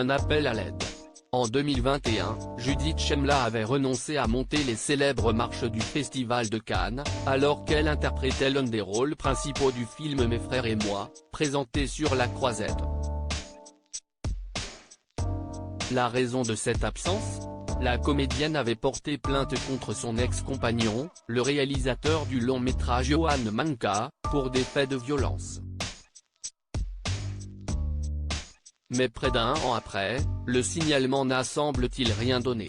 Un appel à l'aide. En 2021, Judith Chemla avait renoncé à monter les célèbres marches du Festival de Cannes, alors qu'elle interprétait l'un des rôles principaux du film Mes frères et moi, présenté sur la Croisette. La raison de cette absence ? La comédienne avait porté plainte contre son ex-compagnon, le réalisateur du long-métrage Johan Manca, pour des faits de violence. Mais près d'un an après, le signalement n'a semble-t-il rien donné.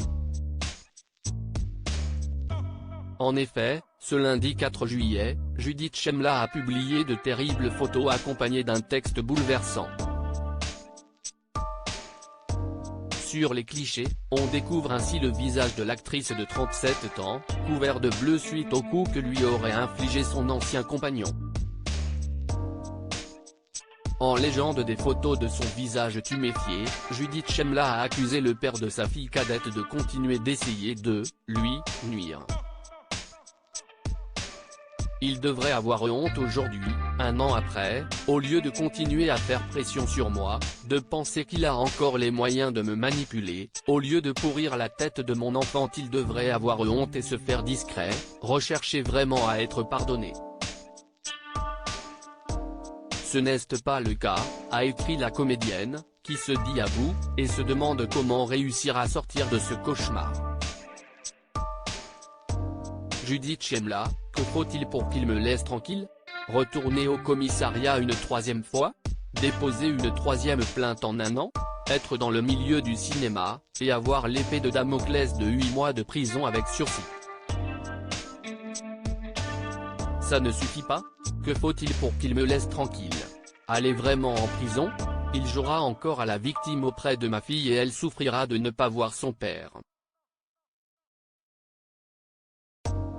En effet, ce lundi 4 juillet, Judith Chemla a publié de terribles photos accompagnées d'un texte bouleversant. Sur les clichés, on découvre ainsi le visage de l'actrice de 37 ans, couvert de bleu suite au coup que lui aurait infligé son ancien compagnon. En légende des photos de son visage tuméfié, Judith Chemla a accusé le père de sa fille cadette de continuer d'essayer de lui nuire. Il devrait avoir honte aujourd'hui, un an après, au lieu de continuer à faire pression sur moi, de penser qu'il a encore les moyens de me manipuler, au lieu de pourrir la tête de mon enfant il devrait avoir honte et se faire discret, rechercher vraiment à être pardonné. Ce n'est pas le cas, a écrit la comédienne, qui se dit à bout, et se demande comment réussir à sortir de ce cauchemar. Judith Chemla, que faut-il pour qu'il me laisse tranquille ? Retourner au commissariat une troisième fois ? Déposer une troisième plainte en un an ? Être dans le milieu du cinéma, et avoir l'épée de Damoclès de 8 mois de prison avec sursis. Ça ne suffit pas ? Que faut-il pour qu'il me laisse tranquille ? Aller vraiment en prison ? Il jouera encore à la victime auprès de ma fille et elle souffrira de ne pas voir son père.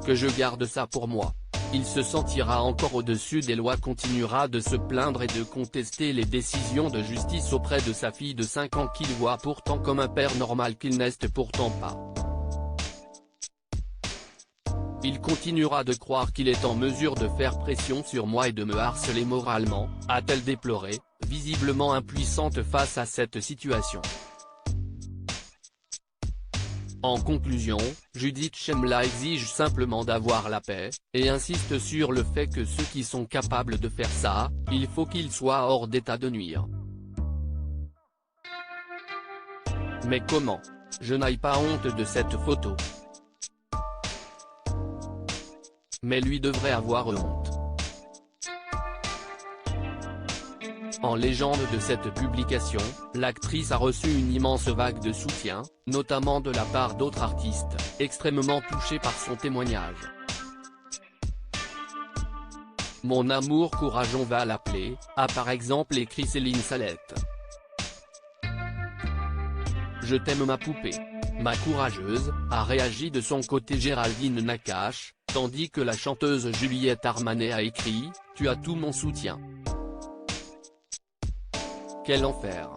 Que je garde ça pour moi. Il se sentira encore au-dessus des lois, continuera de se plaindre et de contester les décisions de justice auprès de sa fille de 5 ans qu'il voit pourtant comme un père normal qu'il n'est pourtant pas. Il continuera de croire qu'il est en mesure de faire pression sur moi et de me harceler moralement, a-t-elle déploré, visiblement impuissante face à cette situation. En conclusion, Judith Chemla exige simplement d'avoir la paix, et insiste sur le fait que ceux qui sont capables de faire ça, il faut qu'ils soient hors d'état de nuire. Mais comment ? Je n'ai pas honte de cette photo. Mais lui devrait avoir honte. En légende de cette publication, l'actrice a reçu une immense vague de soutien, notamment de la part d'autres artistes, extrêmement touchés par son témoignage. Mon amour courage on va l'appeler, a par exemple écrit Céline Salette. Je t'aime ma poupée. Ma courageuse, a réagi de son côté Géraldine Nakache, tandis que la chanteuse Juliette Armanet a écrit « Tu as tout mon soutien ». Quel enfer.